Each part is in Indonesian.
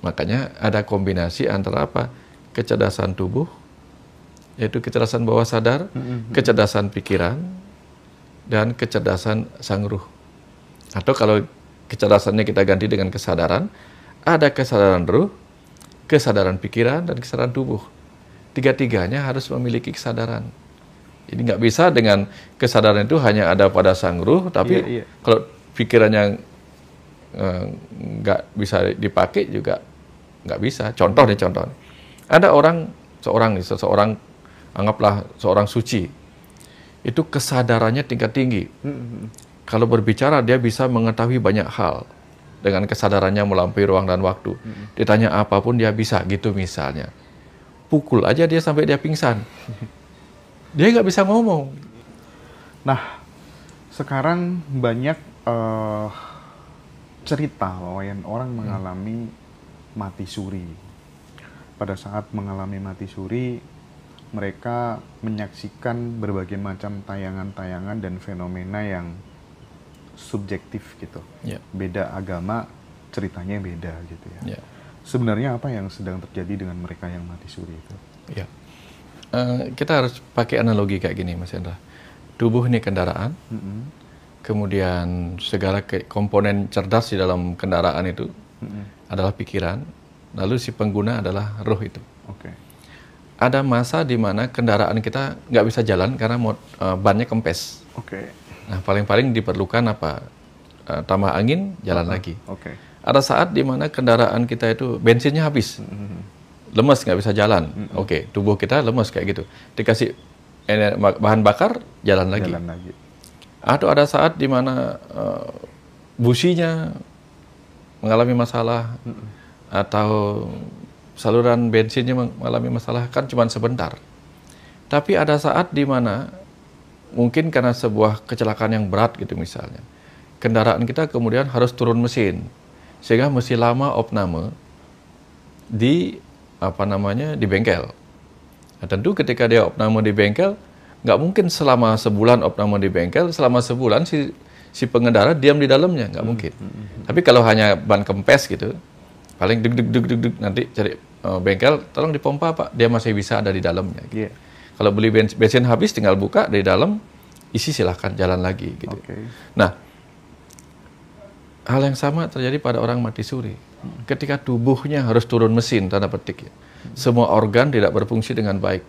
Makanya ada kombinasi antara apa? Kecerdasan tubuh, yaitu kecerdasan bawah sadar, kecerdasan pikiran, dan kecerdasan sang ruh. Atau kalau kecerdasannya kita ganti dengan kesadaran, ada kesadaran ruh, kesadaran pikiran, dan kesadaran tubuh. Tiga-tiganya harus memiliki kesadaran. Jadi nggak bisa dengan kesadaran itu hanya ada pada sang ruh, tapi kalau pikirannya nggak bisa dipakai juga nggak bisa. Contoh nih, contoh. Ada seseorang, anggaplah seorang suci, itu kesadarannya tingkat tinggi. Kalau berbicara dia bisa mengetahui banyak hal dengan kesadarannya melampaui ruang dan waktu. Ditanya apapun dia bisa, gitu misalnya. Pukul aja dia sampai dia pingsan. Dia nggak bisa ngomong. Nah, sekarang banyak cerita bahwa orang mengalami mati suri. Pada saat mengalami mati suri, mereka menyaksikan berbagai macam tayangan-tayangan dan fenomena yang subjektif gitu. Beda agama, ceritanya beda gitu ya. Sebenarnya apa yang sedang terjadi dengan mereka yang mati suri itu? Kita harus pakai analogi kayak gini, Mas Hendra. Tubuh ini kendaraan, kemudian segala komponen cerdas di dalam kendaraan itu adalah pikiran, lalu si pengguna adalah roh itu. Ada masa di mana kendaraan kita nggak bisa jalan karena bannya kempes. Nah, paling-paling diperlukan apa? Tambah angin, jalan lagi. Ada saat di mana kendaraan kita itu bensinnya habis. Lemes, nggak bisa jalan. Tubuh kita lemes kayak gitu. Dikasih bahan bakar, jalan lagi. Atau ada saat di mana businya mengalami masalah, atau saluran bensinnya mengalami masalah, kan cuma sebentar. Tapi ada saat di mana mungkin karena sebuah kecelakaan yang berat gitu misalnya, kendaraan kita kemudian harus turun mesin, sehingga mesti lama opname di di bengkel. Nah, tentu ketika dia opname di bengkel, nggak mungkin selama sebulan opname di bengkel, selama sebulan si pengendara diam di dalamnya, nggak mungkin. Tapi kalau hanya ban kempes gitu, paling deg nanti cari bengkel, tolong dipompa Pak, dia masih bisa ada di dalamnya. Gitu. Kalau beli bensin habis, tinggal buka dari dalam, isi silahkan jalan lagi. Gitu. Nah, hal yang sama terjadi pada orang mati suri. Ketika tubuhnya harus turun mesin, tanda petik ya. Semua organ tidak berfungsi dengan baik.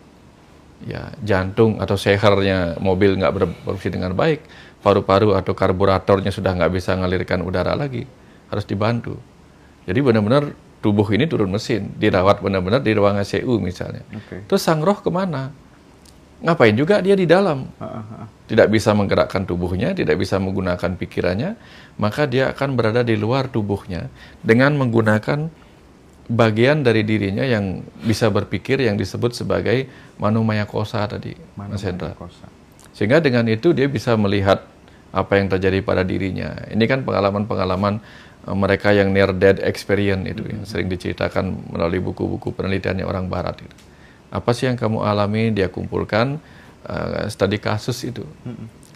Ya, jantung atau sehernya mobil nggak berfungsi dengan baik. Paru-paru atau karburatornya sudah nggak bisa ngalirkan udara lagi. Harus dibantu. Jadi benar-benar tubuh ini turun mesin. Dirawat benar-benar di ruang ICU misalnya. Terus sang roh kemana? Ngapain juga dia di dalam? Tidak bisa menggerakkan tubuhnya, tidak bisa menggunakan pikirannya, maka dia akan berada di luar tubuhnya dengan menggunakan bagian dari dirinya yang bisa berpikir, yang disebut sebagai Manomaya Kosa tadi, Mas Hendra. Sehingga dengan itu dia bisa melihat apa yang terjadi pada dirinya. Ini kan pengalaman-pengalaman mereka yang near death experience itu yang sering diceritakan melalui buku-buku penelitiannya orang Barat itu. Apa sih yang kamu alami? Dia kumpulkan studi kasus itu.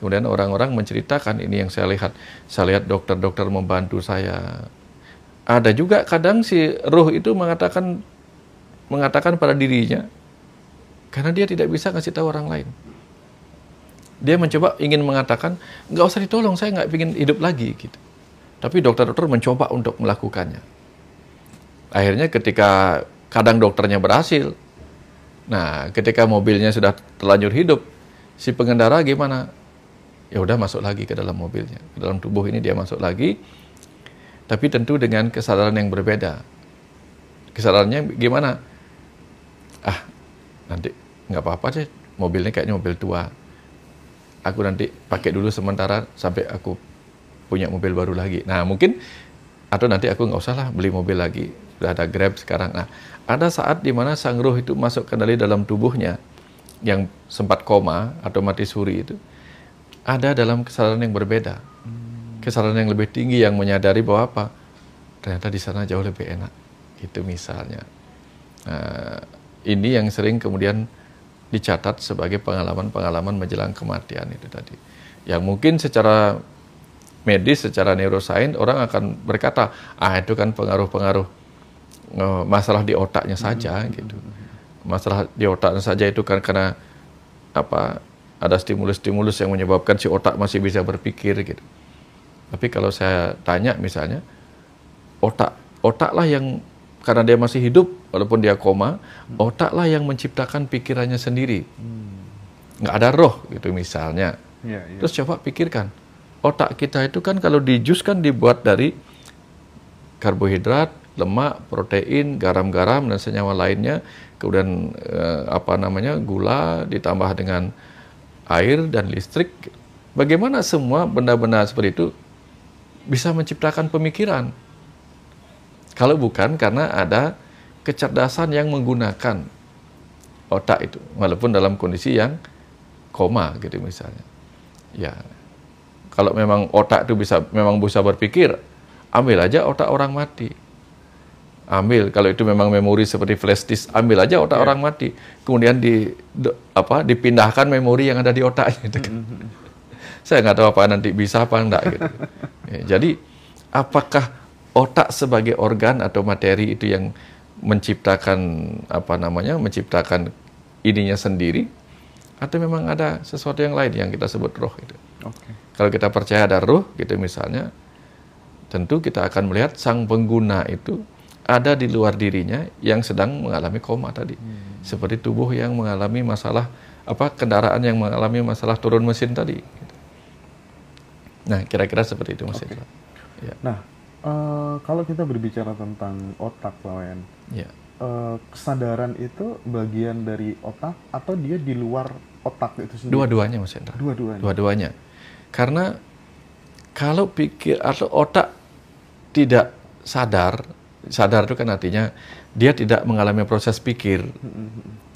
Kemudian orang-orang menceritakan, ini yang saya lihat. Saya lihat dokter-dokter membantu saya. Ada juga kadang si ruh itu mengatakan pada dirinya, karena dia tidak bisa ngasih tahu orang lain. Dia mencoba ingin mengatakan, nggak usah ditolong, saya nggak ingin hidup lagi. Gitu. Tapi dokter-dokter mencoba untuk melakukannya. Akhirnya ketika kadang dokternya berhasil, nah, ketika mobilnya sudah terlanjur hidup, si pengendara gimana? Ya udah masuk lagi ke dalam mobilnya, ke dalam tubuh ini dia masuk lagi, tapi tentu dengan kesadaran yang berbeda. Kesadarannya gimana? Nanti nggak apa-apa sih, mobilnya kayaknya mobil tua. Aku nanti pakai dulu sementara sampai aku punya mobil baru lagi. Nah mungkin, atau nanti aku nggak usah lah beli mobil lagi, sudah ada Grab sekarang. Nah, ada saat di mana sang roh itu masuk ke dalam tubuhnya yang sempat koma atau mati suri itu, ada dalam kesadaran yang berbeda. Kesadaran yang lebih tinggi yang menyadari bahwa apa? Ternyata di sana jauh lebih enak. Itu misalnya. Ini yang sering kemudian dicatat sebagai pengalaman-pengalaman menjelang kematian itu tadi. Yang mungkin secara medis, secara neuroscience, orang akan berkata, itu kan pengaruh-pengaruh masalah di otaknya saja gitu. Masalah di otaknya saja itu kan karena apa? Ada stimulus-stimulus yang menyebabkan si otak masih bisa berpikir gitu. Tapi kalau saya tanya misalnya, otaklah yang karena dia masih hidup walaupun dia koma, otaklah yang menciptakan pikirannya sendiri. Nggak ada roh gitu misalnya. Terus coba pikirkan, otak kita itu kan kalau di jus kan dibuat dari karbohidrat, lemak, protein, garam-garam dan senyawa lainnya, kemudian gula ditambah dengan air dan listrik. Bagaimana semua benda-benda seperti itu bisa menciptakan pemikiran? Kalau bukan karena ada kecerdasan yang menggunakan otak itu, walaupun dalam kondisi yang koma gitu misalnya. Ya, kalau memang otak itu memang bisa berpikir, ambil aja otak orang mati. Ambil, kalau itu memang memori seperti flash disk, ambil aja otak orang mati. Kemudian dipindahkan memori yang ada di otaknya. Gitu kan. Saya nggak tahu apa nanti bisa apa enggak. Gitu. Ya, jadi, apakah otak sebagai organ atau materi itu yang menciptakan menciptakan ininya sendiri, atau memang ada sesuatu yang lain yang kita sebut roh itu. Kalau kita percaya ada roh gitu misalnya, tentu kita akan melihat sang pengguna itu ada di luar dirinya yang sedang mengalami koma tadi. Seperti tubuh yang mengalami masalah kendaraan yang mengalami masalah turun mesin tadi. Nah, kira-kira seperti itu Mas Indra. Ya. Nah, kalau kita berbicara tentang otak, Pak Wayan, kesadaran itu bagian dari otak atau dia di luar otak itu sendiri? Dua-duanya Mas Indra. Dua-duanya. Karena kalau pikir atau otak tidak sadar itu kan artinya dia tidak mengalami proses pikir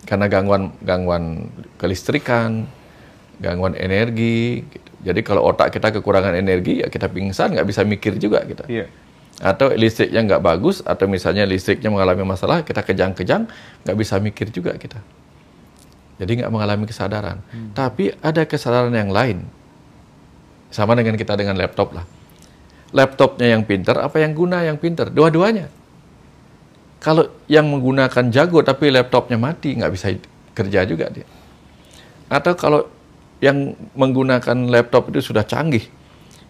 karena gangguan kelistrikan, gangguan energi. Gitu. Jadi kalau otak kita kekurangan energi, ya kita pingsan, nggak bisa mikir juga kita. Atau listriknya nggak bagus, atau misalnya listriknya mengalami masalah, kita kejang-kejang, nggak bisa mikir juga kita. Jadi nggak mengalami kesadaran. Tapi ada kesadaran yang lain. Sama dengan kita dengan laptop lah. Laptopnya yang pinter, apa yang guna yang pinter? Dua-duanya. Kalau yang menggunakan jago tapi laptopnya mati, nggak bisa kerja juga dia. Atau kalau yang menggunakan laptop itu sudah canggih,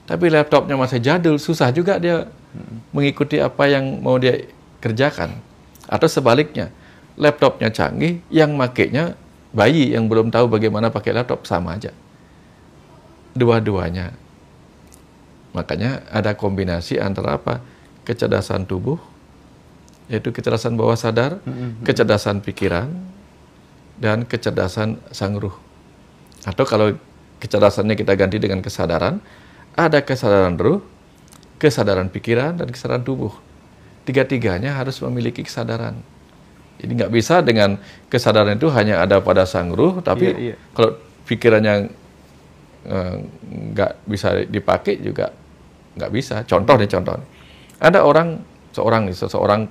tapi laptopnya masih jadul, susah juga dia mengikuti apa yang mau dia kerjakan. Atau sebaliknya, laptopnya canggih, yang makainya bayi yang belum tahu bagaimana pakai laptop, sama aja. Dua-duanya. Makanya ada kombinasi antara apa? Kecerdasan tubuh, yaitu kecerdasan bawah sadar, kecerdasan pikiran, dan kecerdasan sang ruh. Atau kalau kecerdasannya kita ganti dengan kesadaran, ada kesadaran ruh, kesadaran pikiran, dan kesadaran tubuh. Tiga-tiganya harus memiliki kesadaran. Jadi nggak bisa dengan kesadaran itu hanya ada pada sang ruh, tapi kalau pikirannya nggak bisa dipakai juga nggak bisa. Contoh. Ada seseorang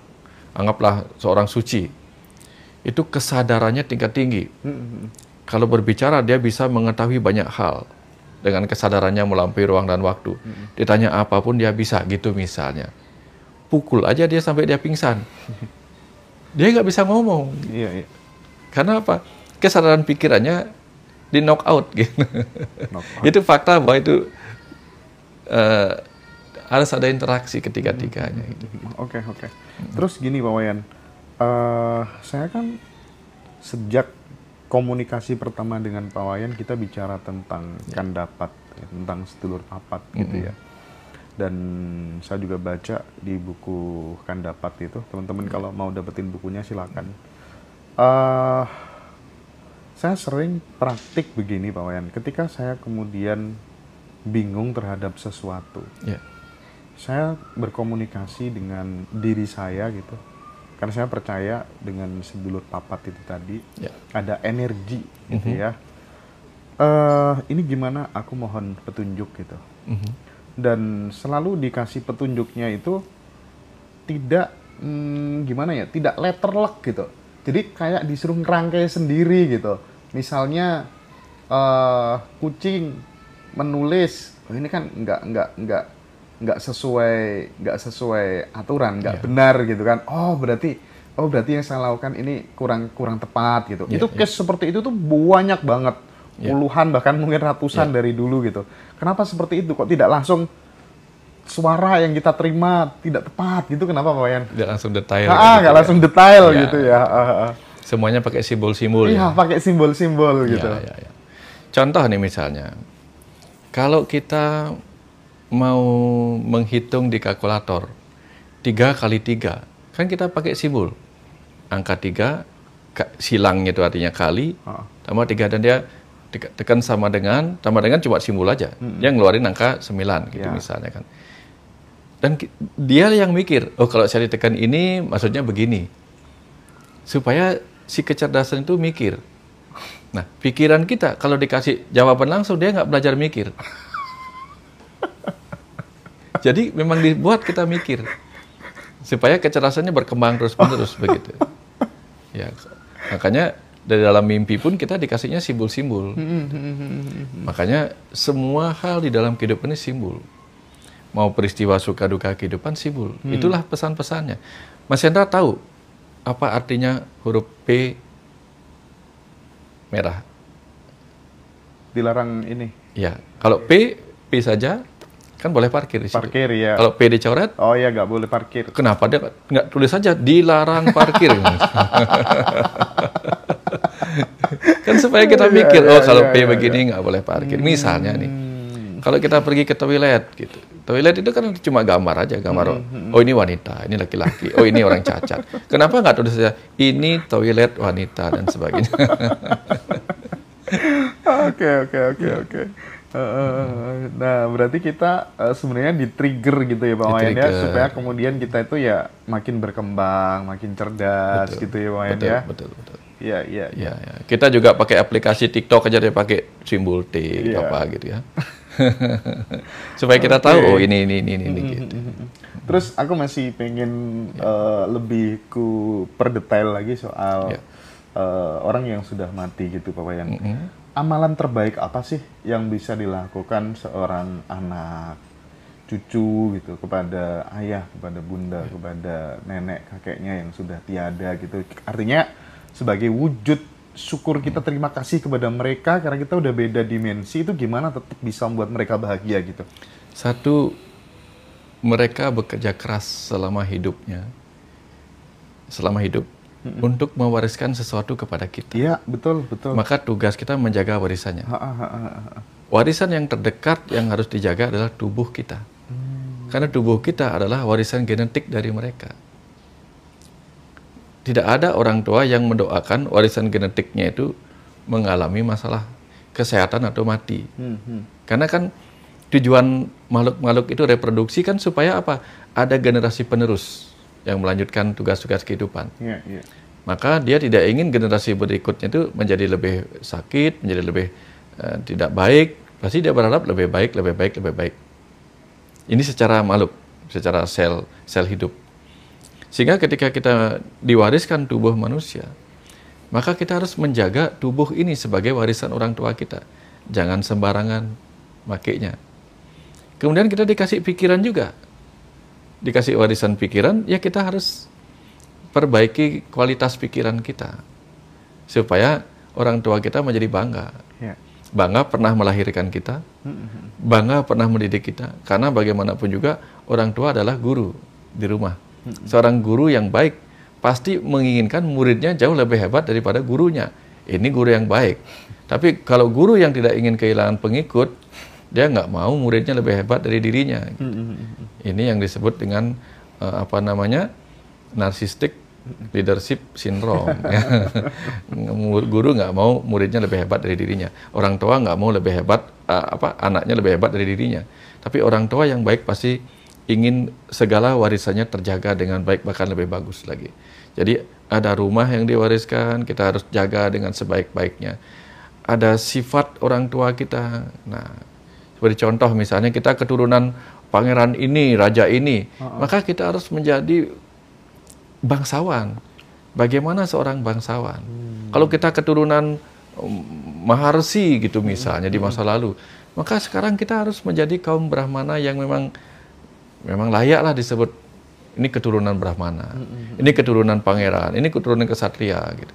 anggaplah seorang suci, itu kesadarannya tingkat tinggi. Kalau berbicara dia bisa mengetahui banyak hal dengan kesadarannya melampaui ruang dan waktu. Ditanya apapun dia bisa gitu misalnya. Pukul aja dia sampai dia pingsan. Dia nggak bisa ngomong. Karena apa? Kesadaran pikirannya di knock out gitu. Itu fakta bahwa itu harus ada interaksi ketiga-tiganya. Gitu. Oke. Terus gini Pak Wayan, saya kan sejak komunikasi pertama dengan Pak Wayan kita bicara tentang Kandapat, tentang sedulur papat gitu ya. Dan saya juga baca di buku Kandapat itu, teman-teman kalau mau dapetin bukunya silakan. Saya sering praktik begini Pak Wayan, ketika saya kemudian bingung terhadap sesuatu, saya berkomunikasi dengan diri saya gitu, karena saya percaya dengan sedulur papat itu tadi ada energi gitu ya. Ini gimana? Aku mohon petunjuk gitu. Dan selalu dikasih petunjuknya itu tidak tidak letterlock gitu. Jadi kayak disuruh ngerangkai sendiri gitu. Misalnya kucing menulis, ini kan nggak nggak sesuai aturan, nggak benar gitu kan. Oh berarti yang saya lakukan ini kurang tepat gitu. Itu case seperti itu tuh banyak banget, puluhan bahkan mungkin ratusan dari dulu gitu. Kenapa seperti itu? Kok tidak langsung suara yang kita terima tidak tepat gitu? Kenapa Pak Wayan? Tidak langsung detail. Nggak langsung detail gitu ya. Semuanya pakai simbol-simbol. Iya, pakai simbol-simbol gitu. Ya. Contoh nih misalnya, kalau kita mau menghitung di kalkulator 3 kali 3, kan kita pakai simbol. Angka 3, silangnya itu artinya kali, tambah 3, dan dia tekan sama dengan cuma simbol aja. Dia ngeluarin angka 9 gitu misalnya kan. Dan dia yang mikir, oh kalau saya ditekan ini maksudnya begini. Supaya si kecerdasan itu mikir. Nah, pikiran kita kalau dikasih jawaban langsung dia nggak belajar mikir. Jadi memang dibuat kita mikir supaya kecerdasannya berkembang terus-menerus begitu. Ya, makanya dari dalam mimpi pun kita dikasihnya simbol-simbol. Makanya semua hal di dalam kehidupan ini simbol. Mau peristiwa suka duka kehidupan simbol. Itulah pesan-pesannya. Mas Hendra tahu apa artinya huruf P merah? Dilarang ini. Ya, kalau P saja kan boleh parkir di situ. Parkir ya. Kalau P dicoret, oh ya nggak boleh parkir. Kenapa dia nggak tulis saja dilarang parkir? Kan supaya kita mikir, kalau P begini nggak boleh parkir. Misalnya nih, kalau kita pergi ke toilet gitu, toilet itu kan cuma gambar aja, gambar. Oh ini wanita, ini laki-laki, oh ini orang cacat. Kenapa nggak tulis saja ini toilet wanita dan sebagainya? Oke. Nah, berarti kita sebenarnya di-trigger gitu ya Pak Wayan ya, supaya kemudian kita itu ya makin berkembang, makin cerdas gitu ya Pak Wayan ya. Betul. Iya. Kita juga pakai aplikasi TikTok aja dia pakai simbol T apa gitu ya. Supaya kita tahu oh ini gitu. Terus aku masih pengen lebih perdetail lagi soal orang yang sudah mati gitu Pak Wayan. Amalan terbaik apa sih yang bisa dilakukan seorang anak, cucu gitu kepada ayah, kepada bunda, kepada nenek, kakeknya yang sudah tiada gitu. Artinya sebagai wujud syukur kita, terima kasih kepada mereka karena kita udah beda dimensi, itu gimana tetap bisa membuat mereka bahagia gitu? Satu, mereka bekerja keras selama hidup untuk mewariskan sesuatu kepada kita. Iya, betul. Maka tugas kita menjaga warisannya. Warisan yang terdekat yang harus dijaga adalah tubuh kita. Karena tubuh kita adalah warisan genetik dari mereka. Tidak ada orang tua yang mendoakan warisan genetiknya itu mengalami masalah kesehatan atau mati. Karena kan tujuan makhluk-makhluk itu reproduksi kan supaya apa? Ada generasi penerus yang melanjutkan tugas-tugas kehidupan. Maka dia tidak ingin generasi berikutnya itu menjadi lebih sakit, menjadi lebih tidak baik. Pasti dia berharap lebih baik. Ini secara makhluk, secara sel hidup. Sehingga ketika kita diwariskan tubuh manusia, maka kita harus menjaga tubuh ini sebagai warisan orang tua kita. Jangan sembarangan makainya. Kemudian kita dikasih pikiran juga. Dikasih warisan pikiran, ya kita harus perbaiki kualitas pikiran kita. Supaya orang tua kita menjadi bangga. Bangga pernah melahirkan kita, bangga pernah mendidik kita. Karena bagaimanapun juga orang tua adalah guru di rumah. Seorang guru yang baik pasti menginginkan muridnya jauh lebih hebat daripada gurunya. Ini guru yang baik. Tapi kalau guru yang tidak ingin kehilangan pengikut, dia nggak mau muridnya lebih hebat dari dirinya. Ini yang disebut dengan narcissistic leadership syndrome. Guru nggak mau muridnya lebih hebat dari dirinya. Orang tua nggak mau lebih hebat, anaknya lebih hebat dari dirinya. Tapi orang tua yang baik pasti ingin segala warisannya terjaga dengan baik, bahkan lebih bagus lagi. Jadi ada rumah yang diwariskan, kita harus jaga dengan sebaik-baiknya. Ada sifat orang tua kita. Nah, seperti contoh misalnya kita keturunan pangeran ini, raja ini, maka kita harus menjadi bangsawan. Bagaimana seorang bangsawan? Kalau kita keturunan Maharsi gitu misalnya di masa lalu, maka sekarang kita harus menjadi kaum Brahmana yang memang memang layaklah disebut ini keturunan Brahmana, ini keturunan pangeran, ini keturunan kesatria gitu.